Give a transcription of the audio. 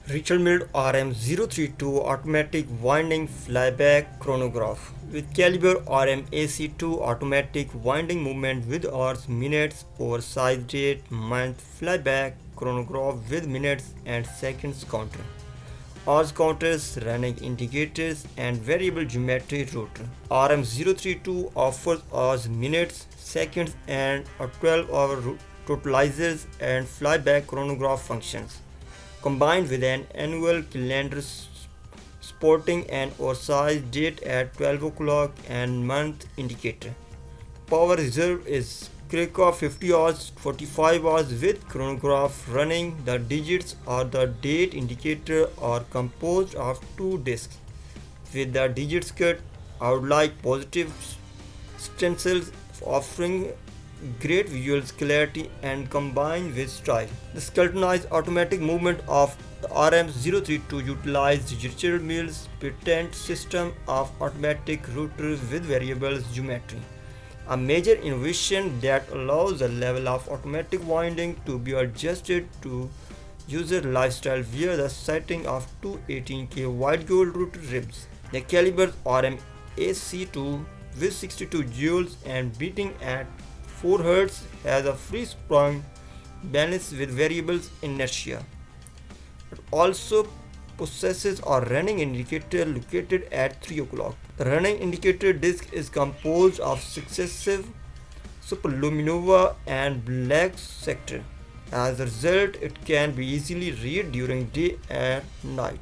Richard-Mille RM032 automatic winding flyback chronograph with caliber RM AC2 automatic winding movement with hours, minutes, oversized date, month flyback chronograph with minutes and seconds counter. Hours counters, running indicators, and variable geometry router. RM032 offers hours, minutes, seconds, and a 12-hour totalizers and flyback chronograph functions, combined with an annual calendar sporting an oversized date at 12 o'clock and month indicator. Power reserve is Krakow 50 hours 45 hours with chronograph running. The digits or the date indicator are composed of two discs. With the digits cut, I would like positive stencils offering great visual clarity and combined with style. The scrutinized automatic movement of the RM032 utilized Richard-Mille's patent system of automatic routers with variable geometry, a major innovation that allows the level of automatic winding to be adjusted to user lifestyle via the setting of two 18K white gold router ribs. The calibers RM AC2 with 62 joules and beating at 4 Hz has a free sprung balance with variables inertia. It also possesses a running indicator located at 3 o'clock. The running indicator disc is composed of successive superluminova and black sector. As a result, it can be easily read during day and night.